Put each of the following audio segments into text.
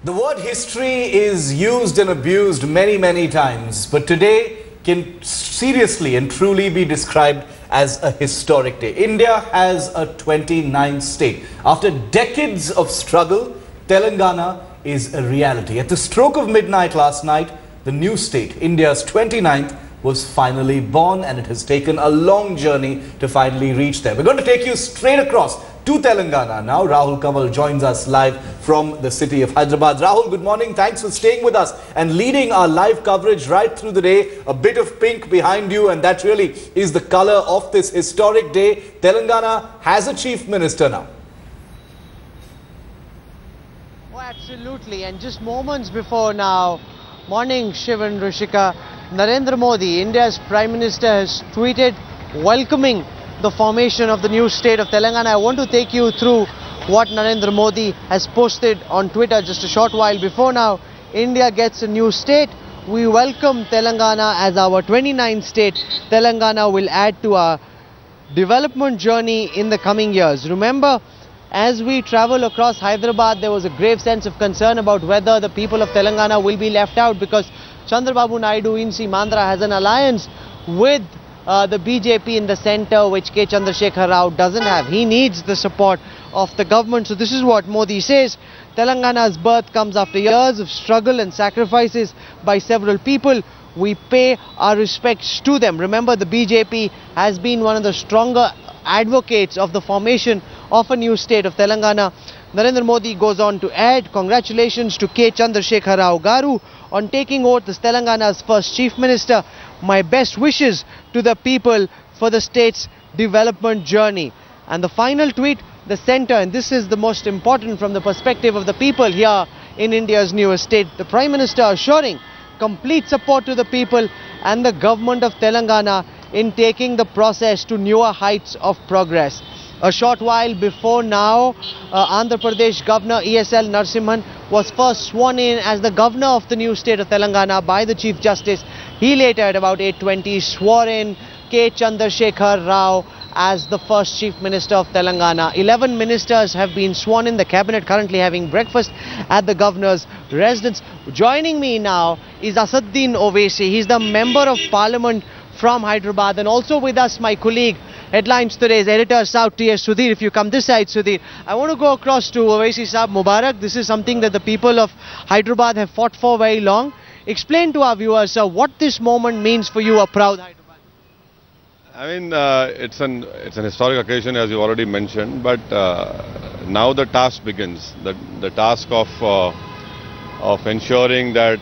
The word history is used and abused many times, but today can seriously and truly be described as a historic day. India has a 29th state. After decades of struggle, Telangana is a reality. At the stroke of midnight last night, the new state, India's 29th, was finally born, and it has taken a long journey to finally reach there. We're going to take you straight across to Telangana now. Rahul Kamal joins us live from the city of Hyderabad. Rahul, good morning. Thanks for staying with us and leading our live coverage right through the day. A bit of pink behind you, and that really is the color of this historic day. Telangana has a chief minister now. Oh, absolutely. And just moments before now, morning Shiv and Rishika, Narendra Modi, India's Prime Minister, has tweeted welcoming the formation of the new state of Telangana. I want to take you through what Narendra Modi has posted on Twitter just a short while before now. India gets a new state. We welcome Telangana as our 29th state. Telangana will add to our development journey in the coming years. Remember, as we travel across Hyderabad, there was a grave sense of concern about whether the people of Telangana will be left out, because Chandrababu Naidu in Simandra has an alliance with the BJP in the centre, which K. Chandrasekhar Rao doesn't have. He needs the support of the government. So this is what Modi says. Telangana's birth comes after years of struggle and sacrifices by several people. We pay our respects to them. Remember, the BJP has been one of the stronger advocates of the formation of a new state of Telangana. Narendra Modi goes on to add, congratulations to K. Chandrasekhar Rao Garu on taking oath as Telangana's first chief minister. My best wishes to the people for the state's development journey. And the final tweet, the centre, and this is the most important from the perspective of the people here in India's newest state, the Prime Minister assuring complete support to the people and the government of Telangana in taking the process to newer heights of progress. A short while before now, Andhra Pradesh Governor ESL Narasimhan was first sworn in as the governor of the new state of Telangana by the Chief Justice. He later at about 8:20 swore in K. Chandrasekhar Rao as the first Chief Minister of Telangana. 11 ministers have been sworn in. The cabinet currently having breakfast at the governor's residence. Joining me now is Asaduddin Owaisi. He's the Member of Parliament from Hyderabad, and also with us my colleague, Headlines Today's editor South TS Sudhir. If you come this side, Sudhir, I want to go across to Owaisi Saab. Mubarak. This is something that the people of Hyderabad have fought for very long. Explain to our viewers, sir, what this moment means for you, a proud Hyderabad. I mean, it's an historic occasion, as you already mentioned, but now the task begins. The task of ensuring that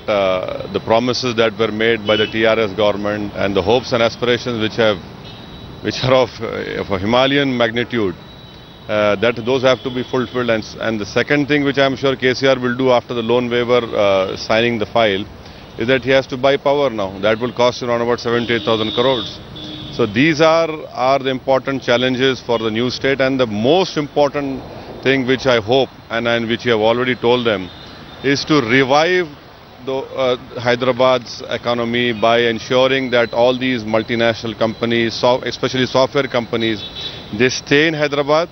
the promises that were made by the TRS government and the hopes and aspirations which are of a Himalayan magnitude, that those have to be fulfilled. And the second thing which I am sure KCR will do after the loan waiver signing the file is that he has to buy power now. That will cost around about 78,000 crores. So these are the important challenges for the new state, and the most important thing which I hope and which you have already told them is to revive the Hyderabad's economy by ensuring that all these multinational companies, especially software companies, they stay in Hyderabad,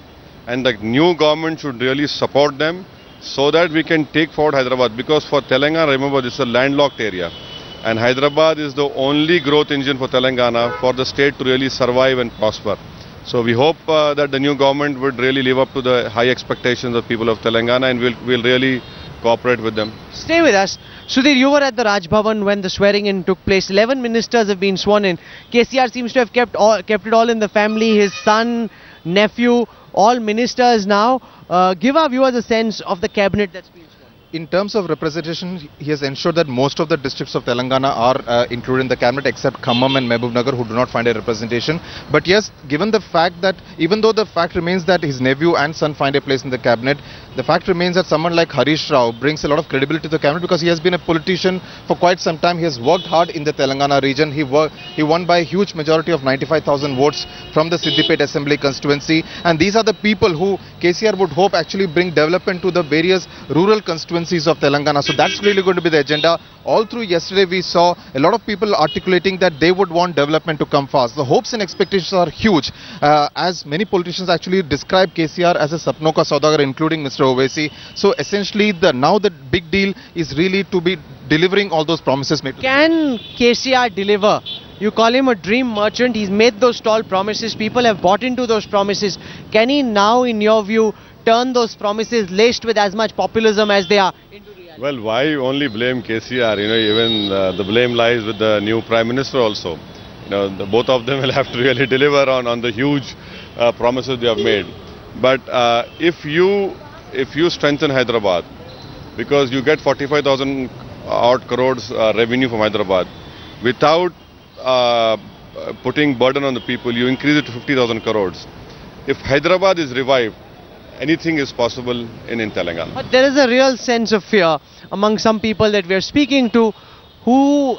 and the new government should really support them so that we can take forward Hyderabad. Because for Telangana, remember, this is a landlocked area, and Hyderabad is the only growth engine for Telangana, for the state to really survive and prosper. So we hope that the new government would really live up to the high expectations of people of Telangana, and we'll really cooperate with them. Stay with us. Sudhir, you were at the Raj Bhavan when the swearing in took place. 11 ministers have been sworn in. KCR seems to have kept it all in the family. His son, nephew, all ministers now. Give our viewers a sense of the cabinet that's been sworn. In terms of representation, he has ensured that most of the districts of Telangana are included in the cabinet, except Khammam and Mehboob who do not find a representation. But yes, given the fact that, even though the fact remains that his nephew and son find a place in the cabinet, the fact remains that someone like Harish Rao brings a lot of credibility to the cabinet, because he has been a politician for quite some time. He has worked hard in the Telangana region. He won by a huge majority of 95,000 votes from the Siddipet Assembly constituency. And these are the people who KCR would hope actually bring development to the various rural constituencies constituencies of Telangana. So that's really going to be the agenda. All through yesterday, we saw a lot of people articulating that they would want development to come fast. The hopes and expectations are huge, as many politicians actually describe KCR as a Sapno Ka Saudagar, including Mr. Owaisi. So essentially, now the big deal is really to be delivering all those promises made. Can KCR deliver? You call him a dream merchant. He's made those tall promises. People have bought into those promises. Can he now, in your view, turn those promises laced with as much populism as they are into reality? Well, why only blame KCR? Even the blame lies with the new Prime Minister also. Both of them will have to really deliver on the huge promises they have made. But if you strengthen Hyderabad, because you get 45,000 odd crores revenue from Hyderabad, without putting burden on the people, you increase it to 50,000 crores. If Hyderabad is revived, anything is possible in Telangana. But there is a real sense of fear among some people that we are speaking to who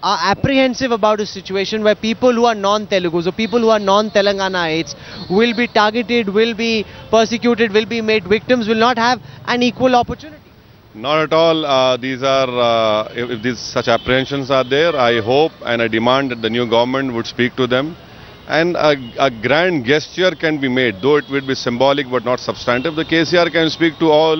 are apprehensive about a situation where people who are non-Telugus or people who are non-Telangana-ites will be targeted, will be persecuted, will be made victims, will not have an equal opportunity. Not at all. These are, if these such apprehensions are there, I hope and I demand that the new government would speak to them. And a grand gesture can be made, though it will be symbolic but not substantive. The KCR can speak to all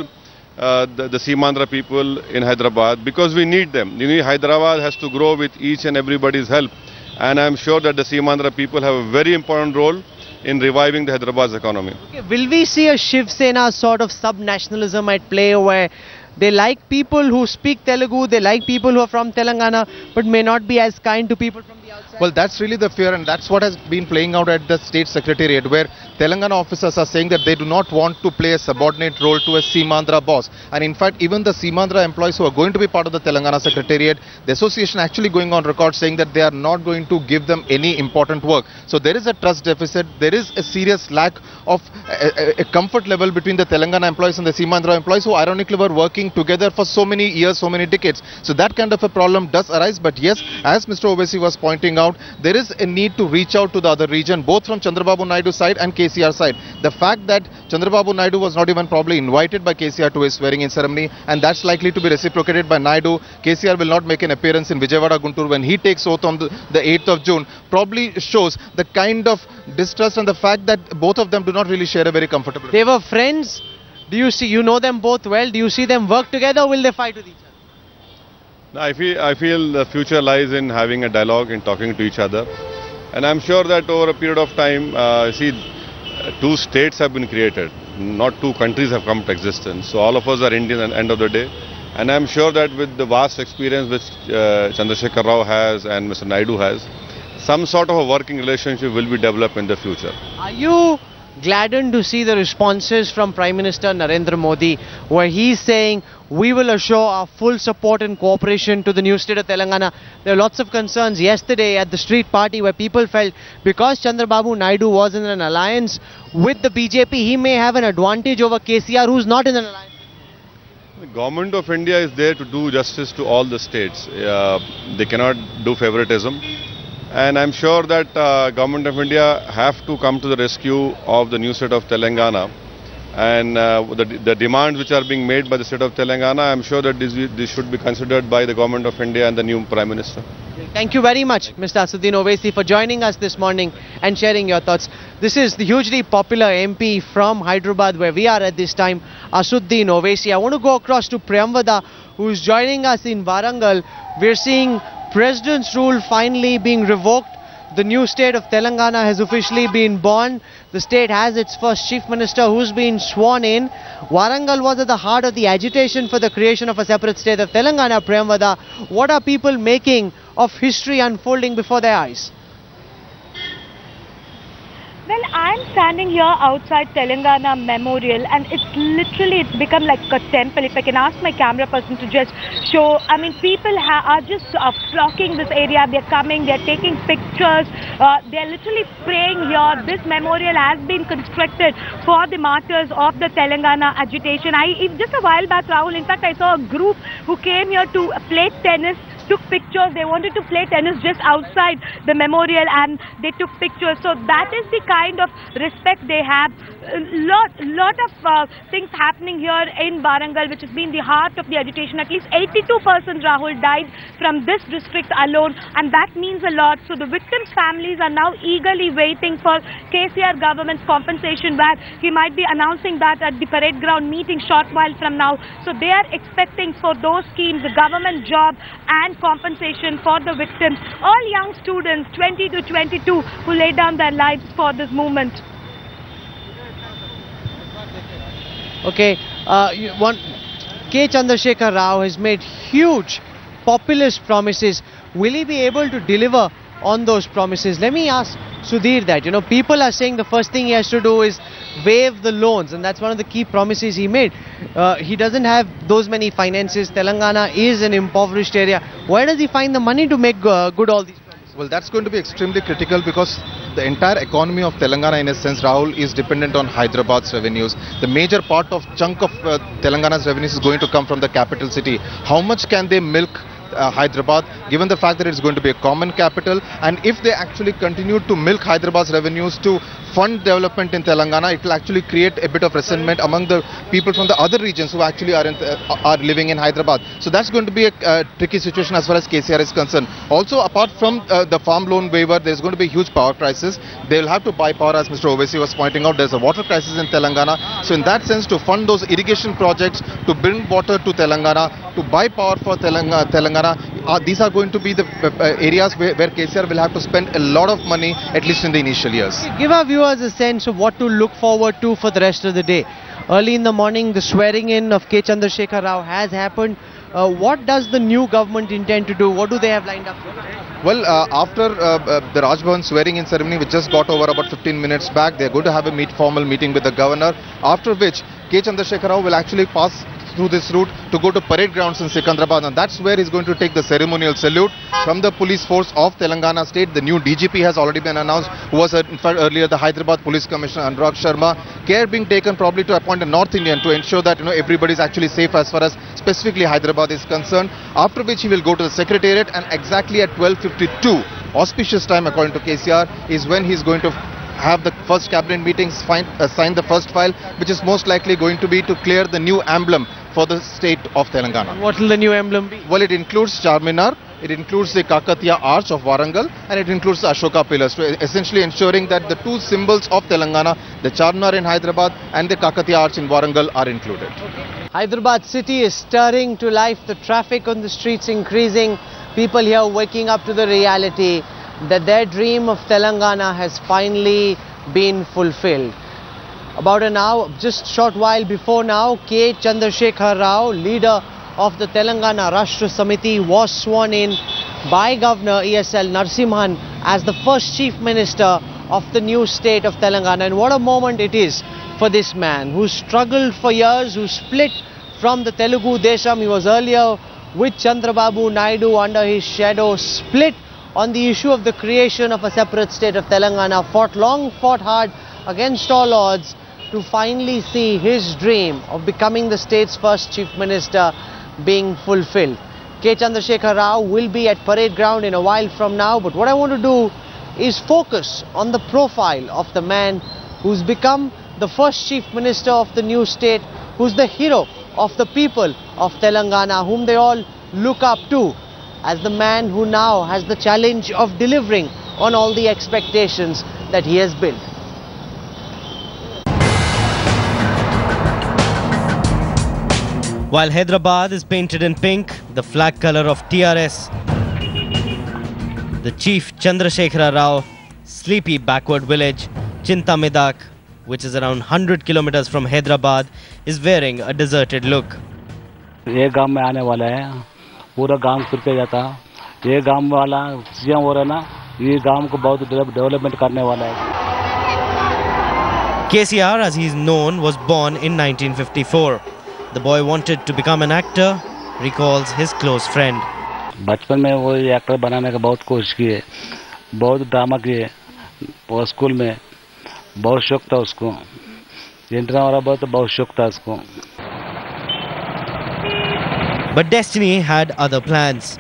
the Seemandhra people in Hyderabad, because we need them. Hyderabad has to grow with each and everybody's help. And I'm sure that the Seemandhra people have a very important role in reviving the Hyderabad's economy. Okay, will we see a Shiv Sena sort of sub-nationalism at play, where they like people who speak Telugu, they like people who are from Telangana, but may not be as kind to people from the outside? Well, that's really the fear, and that's what has been playing out at the state secretariat, where Telangana officers are saying that they do not want to play a subordinate role to a Seemandhra boss. And in fact, even the Seemandhra employees who are going to be part of the Telangana secretariat, the association actually going on record saying that they are not going to give them any important work. So there is a trust deficit, there is a serious lack of a comfort level between the Telangana employees and the Seemandhra employees, who ironically were working together for so many years, so many decades. So that kind of a problem does arise. But yes, as Mr. Owaisi was pointing out, there is a need to reach out to the other region, both from Chandrababu Naidu side and KCR side. The fact that Chandrababu Naidu was not even probably invited by KCR to his swearing-in ceremony, and that's likely to be reciprocated by Naidu. KCR will not make an appearance in Vijayawada, Guntur when he takes oath on the 8th of June, probably shows the kind of distrust and the fact that both of them do not really share a very comfortable. They were friends. Do you see, you know them both well? Do you see them work together, or will they fight with each other? No, I feel the future lies in having a dialogue and talking to each other. And I'm sure that over a period of time, two states have been created. Not two countries have come to existence. So all of us are Indian at the end of the day. And I'm sure that with the vast experience which Chandrasekhar Rao has and Mr. Naidu has, some sort of a working relationship will be developed in the future. Are you gladdened to see the responses from Prime Minister Narendra Modi, where he's saying we will assure our full support and cooperation to the new state of Telangana? There are lots of concerns yesterday at the street party where people felt because Chandrababu Naidu was in an alliance with the BJP, he may have an advantage over KCR, who's not in an alliance. The government of India is there to do justice to all the states. They cannot do favoritism. And I'm sure that Government of India have to come to the rescue of the new state of Telangana. And the demands which are being made by the state of Telangana, I'm sure that this should be considered by the Government of India and the new Prime Minister. Thank you very much, Mr. Asaduddin Owaisi, for joining us this morning and sharing your thoughts. This is the hugely popular MP from Hyderabad, where we are at this time, Asaduddin Owaisi. I want to go across to Priyamvada, who is joining us in Warangal. We're seeing President's rule finally being revoked. The new state of Telangana has officially been born. The state has its first chief minister who's been sworn in. Warangal was at the heart of the agitation for the creation of a separate state of Telangana. Priyamvada, what are people making of history unfolding before their eyes? Well, I'm standing here outside Telangana Memorial, and it's become like a temple. If I can ask my camera person to just show, I mean, people are just flocking this area. They're coming, they're taking pictures, they're literally praying here. This memorial has been constructed for the martyrs of the Telangana agitation. Just a while back, Rahul, in fact, I saw a group who came here to play tennis took pictures. They wanted to play tennis just outside the memorial and they took pictures. So that is the kind of respect they have. Lot of things happening here in Warangal, which has been the heart of the agitation. At least 82% Rahul died from this district alone, and that means a lot. So the victims' families are now eagerly waiting for KCR government's compensation, where he might be announcing that at the parade ground meeting short while from now. So they are expecting for those schemes, the government job and compensation for the victims. All young students, 20 to 22, who laid down their lives for this movement. Okay, K. Chandrasekhar Rao has made huge populist promises. Will he be able to deliver on those promises? Let me ask Sudhir that. People are saying the first thing he has to do is waive the loans, and that's one of the key promises he made. He doesn't have those many finances. Telangana is an impoverished area. Where does he find the money to make good all these promises? Well, that's going to be extremely critical because the entire economy of Telangana, in a sense, Rahul, is dependent on Hyderabad's revenues. The major chunk of Telangana's revenues is going to come from the capital city. How much can they milk Hyderabad, given the fact that it's going to be a common capital? And if they actually continue to milk Hyderabad's revenues to fund development in Telangana, it will actually create a bit of resentment among the people from the other regions who actually are living in Hyderabad. So that's going to be a tricky situation as far as KCR is concerned. Also, apart from the farm loan waiver, there's going to be a huge power crisis. They will have to buy power, as Mr. Owaisi was pointing out. There's a water crisis in Telangana. So in that sense, to fund those irrigation projects, to bring water to Telangana, to buy power for Telangana, these are going to be the areas where KCR will have to spend a lot of money, at least in the initial years. Give our viewers a sense of what to look forward to for the rest of the day. Early in the morning, the swearing in of K. Chandrasekhar Rao has happened. What does the new government intend to do? What do they have lined up? Well, after the Raj Bhavan swearing in ceremony, which just got over about 15 minutes back, they're going to have a formal meeting with the governor, after which K. Chandrasekhar Rao will actually pass through this route to go to parade grounds in Secunderabad, and that's where he's going to take the ceremonial salute from the police force of Telangana state. The new DGP has already been announced, who was in fact earlier the Hyderabad Police Commissioner Anurag Sharma. Care being taken probably to appoint a North Indian to ensure that everybody is actually safe as far as specifically Hyderabad is concerned. After which he will go to the secretariat, and exactly at 12:52, auspicious time according to KCR, is when he's going to have the first cabinet meetings, sign the first file, which is most likely going to be to clear the new emblem for the state of Telangana. What will the new emblem be? Well, it includes Charminar, it includes the Kakatiya Arch of Warangal, and it includes the Ashoka Pillars, so essentially ensuring that the two symbols of Telangana, the Charminar in Hyderabad and the Kakatiya Arch in Warangal, are included. Hyderabad city is stirring to life. The traffic on the streets increasing. People here waking up to the reality that their dream of Telangana has finally been fulfilled. About an hour, just short while before now, K. Chandrasekhar Rao, leader of the Telangana Rashtra Samiti, was sworn in by Governor ESL Narasimhan as the first Chief Minister of the new state of Telangana. And what a moment it is for this man who struggled for years, who split from the Telugu Desam. He was earlier with Chandrababu Naidu under his shadow, split on the issue of the creation of a separate state of Telangana, fought long, fought hard against all odds to finally see his dream of becoming the state's first Chief Minister being fulfilled. K. Chandrasekhar Rao will be at parade ground in a while from now, but what I want to do is focus on the profile of the man who's become the first Chief Minister of the new state, who's the hero of the people of Telangana, whom they all look up to as the man who now has the challenge of delivering on all the expectations that he has built. While Hyderabad is painted in pink, the flag color of TRS, the Chief Chandrasekhar Rao sleepy backward village, Chintamedak, which is around 100 kilometers from Hyderabad, is wearing a deserted look. ये गांव में आने वाला है, पूरा गांव फिर के जाता, ये गांव वाला सीएम हो रहा है ना, ये गांव को बहुत डेवलपमेंट करने वाला है. KCR, as he is known, was born in 1954. The boy wanted to become an actor, recalls his close friend. बचपन में वो एक्टर बनाने का बहुत कोशिश किए, बहुत ड्रामा किए, और स्कूल में बहुत शौक था उसको, इंटरव्यू वाला बहुत शौक था उसको. But destiny had other plans.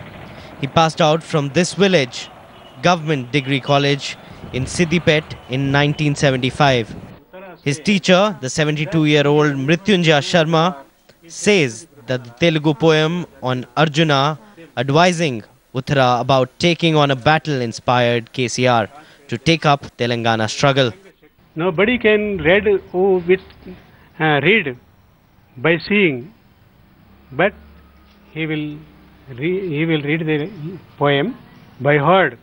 He passed out from this village, Government Degree College in Siddipet in 1975. His teacher, the 72-year-old Mrityunjaya Sharma, says that the Telugu poem on Arjuna advising Uttara about taking on a battle inspired KCR to take up Telangana struggle. Nobody can read by seeing, but he will read the poem by heart.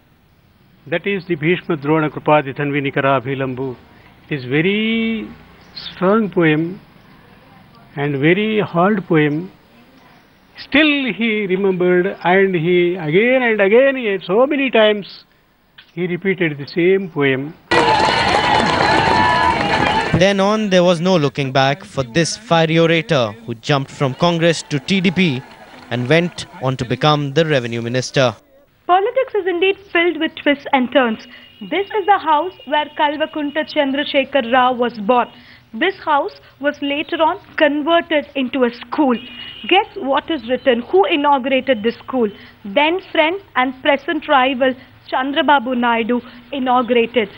That is the Bhishma Drona Krupadi Thanvi Nikara Abhilambu. It is very strong poem and very hard poem. Still he remembered, and he again and again, so many times, he repeated the same poem. Then on, there was no looking back for this fiery orator who jumped from Congress to TDP and went on to become the Revenue Minister. Politics is indeed filled with twists and turns. This is the house where Kalvakunta Chandrasekhar Rao was born. This house was later on converted into a school. Guess what is written? Who inaugurated this school? Then friend and present rival Chandrababu Naidu inaugurated.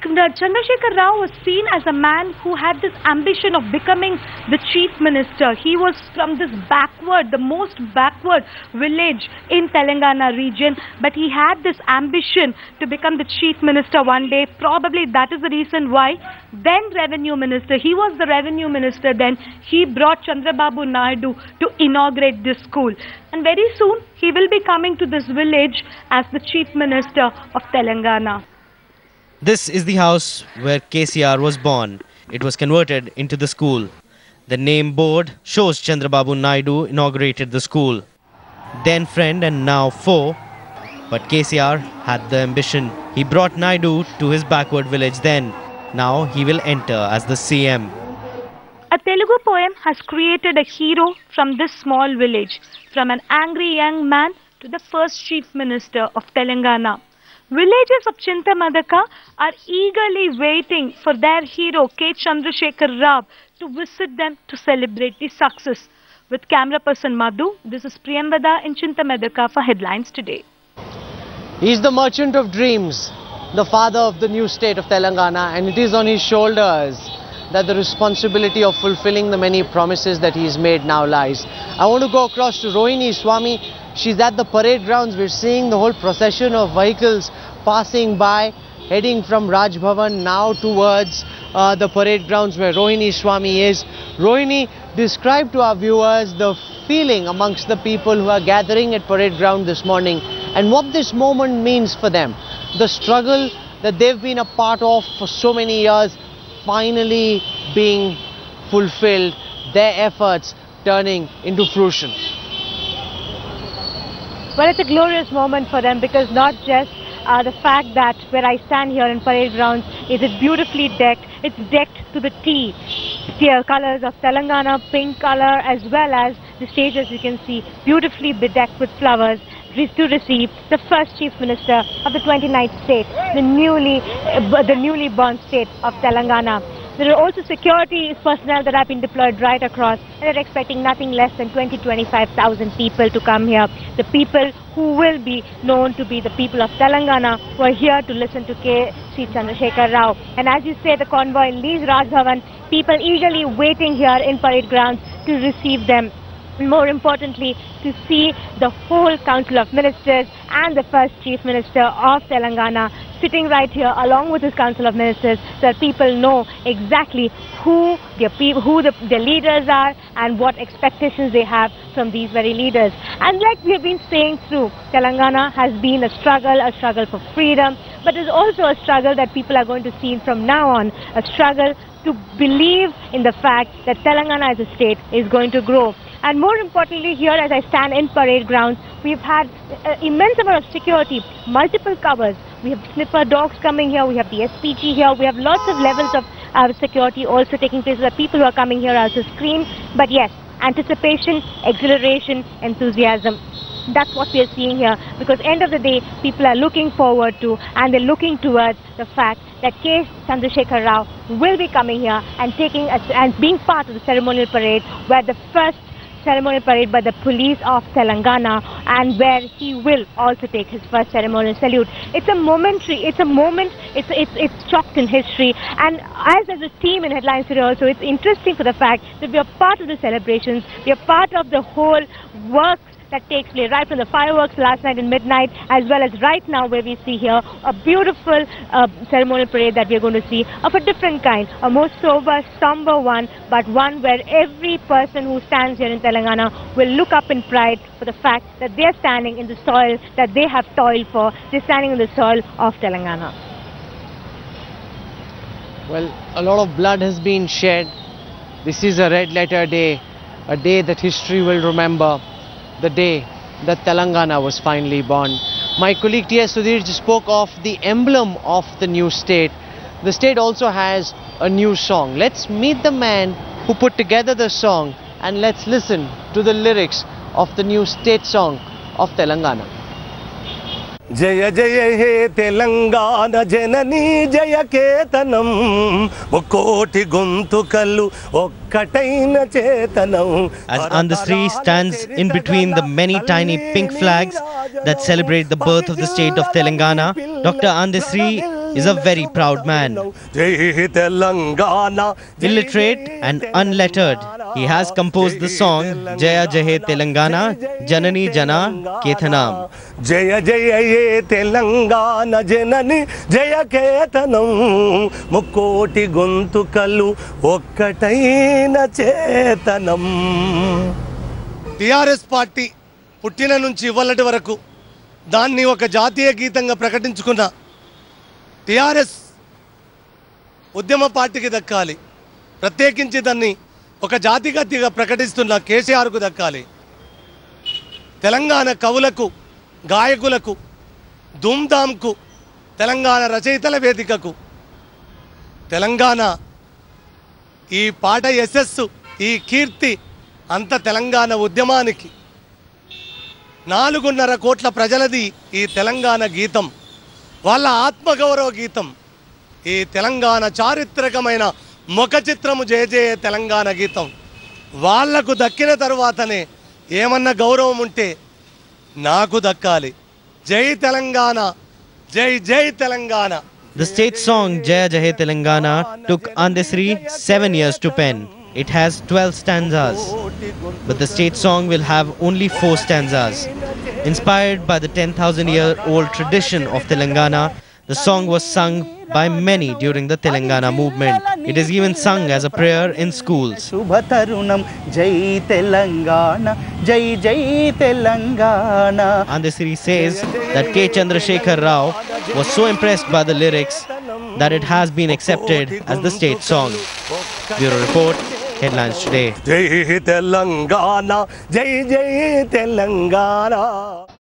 Chandrasekhar Rao was seen as a man who had this ambition of becoming the chief minister. He was from this backward, the most backward village in Telangana region, but he had this ambition to become the chief minister one day. Probably that is the reason why then revenue minister, he was the revenue minister then, he brought Chandrababu Naidu to inaugurate this school. And very soon he will be coming to this village as the chief minister of Telangana. This is the house where KCR was born. It was converted into the school. The name board shows Chandrababu Naidu inaugurated the school. Then friend and now foe. But KCR had the ambition. He brought Naidu to his backward village then. Now he will enter as the CM. A Telugu poem has created a hero from this small village, from an angry young man to the first chief minister of Telangana. Villagers of Chintamadaka are eagerly waiting for their hero K. Chandrasekhar Rao to visit them to celebrate the success. With camera person Madhu, this is Priyambada in Chintamadaka for Headlines Today. He's the merchant of dreams, the father of the new state of Telangana, and it is on his shoulders that the responsibility of fulfilling the many promises that he's made now lies. I want to go across to Rohini Swami. She's at the parade grounds. We're seeing the whole procession of vehicles passing by, heading from Raj Bhavan now towards the parade grounds where Rohini Swami is. Rohini, describe to our viewers the feeling amongst the people who are gathering at parade ground this morning and what this moment means for them. The struggle that they've been a part of for so many years finally being fulfilled, their efforts turning into fruition. Well, it's a glorious moment for them because not just the fact that where I stand here in parade grounds is it beautifully decked. It's decked to the T. The colors of Telangana, pink color, as well as the stage, as you can see, beautifully bedecked with flowers to receive the first chief minister of the 29th state, the newly born state of Telangana. There are also security personnel that have been deployed right across, and they're expecting nothing less than 20,000-25,000 people to come here. The people who will be known to be the people of Telangana who are here to listen to K.C. Chandrasekhar Rao. And as you say, the convoy leaves Raj Bhavan, people eagerly waiting here in parade grounds to receive them. More importantly, to see the whole Council of Ministers and the first Chief Minister of Telangana sitting right here along with his Council of Ministers, so that people know exactly who the leaders are and what expectations they have from these very leaders. And like we have been saying through, Telangana has been a struggle for freedom, but it's also a struggle that people are going to see from now on, a struggle to believe in the fact that Telangana as a state is going to grow. And more importantly, here as I stand in parade grounds, we've had immense amount of security, multiple covers. We have sniffer dogs coming here, we have the SPG here, we have lots of levels of security also taking place. There are people who are coming here as a screen. But yes, anticipation, exhilaration, enthusiasm. That's what we are seeing here, because end of the day, people are looking forward to and they're looking towards the fact that K. Chandrasekhar Rao will be coming here and being part of the ceremonial parade, where the first ceremonial parade by the police of Telangana and where he will also take his first ceremonial salute. It's a moment, it's chalked in history, and as a team in Headlines today also, it's interesting for the fact that we are part of the celebrations, we are part of the whole work that takes place right from the fireworks last night in midnight, as well as right now where we see here a beautiful ceremonial parade that we are going to see of a different kind, a more sober, somber one, but one where every person who stands here in Telangana will look up in pride for the fact that they are standing in the soil that they have toiled for. They're standing in the soil of Telangana. Well, a lot of blood has been shed. This is a red letter day, a day that history will remember. The day that Telangana was finally born. My colleague T.S. Sudhir just spoke of the emblem of the new state. The state also has a new song. Let's meet the man who put together the song and let's listen to the lyrics of the new state song of Telangana. जय जय हे तेलंगाना जननी जय केतनम मुकोटि गोंतुकल्लु ఒక్కటైన చేతనం. As Andasri stands in between the many tiny pink flags that celebrate the birth of the state of Telangana, Dr. Andasri is a very proud man. Illiterate and unlettered, he has composed the song Jaya Jaya Telangana Janani Jana Kethanam. Jaya Jaya Ye Telangana Janani Jaya Kethanam Mukoti Gontukallu Okkataina Chetanam. TRS party పుట్టిన నుంచి ఇవ్వలటి వరకు దాన్ని ఒక జాతీయ గీతంగా ప్రకటించుకున్న TRS ఉద్యమ పార్టీకి దక్కాలి. ప్రత్యేకించి దాన్ని ఒక జాతిగతిగా ప్రకటిస్తున్న కేసీఆర్కు దక్కాలి. తెలంగాణ కవులకు, గాయకులకు, ధూమ్ధామ్కు, తెలంగాణ రచయితల వేదికకు, తెలంగాణ ఈ పాట యశస్సు, ఈ కీర్తి అంత తెలంగాణ ఉద్యమానికి 4.5 కోట్ల ప్రజలది ఈ తెలంగాణ గీతం, వాళ్ళ ఆత్మగౌరవ గీతం. ఈ తెలంగాణ చారిత్రకమైన ముఖ చిత్రము జయ జయ తెలంగాణ గీతం వాళ్లకు దక్కిన తర్వాతనే ఏమన్నా గౌరవం ఉంటే నాకు దక్కాలి. జై తెలంగాణ, జై జై Telangana. The state song Jaya Jaya Telangana took Andasri 7 years to pen. It has 12 stanzas, but the state song will have only 4 stanzas. Inspired by the 10,000-year-old tradition of Telangana, the song was sung by many during the Telangana movement. It is even sung as a prayer in schools. Andasri says that K. Chandrasekhar Rao was so impressed by the lyrics that it has been accepted as the state song. Bureau Report, Headlines Today. Jai Telangana, Jai Jai Telangana.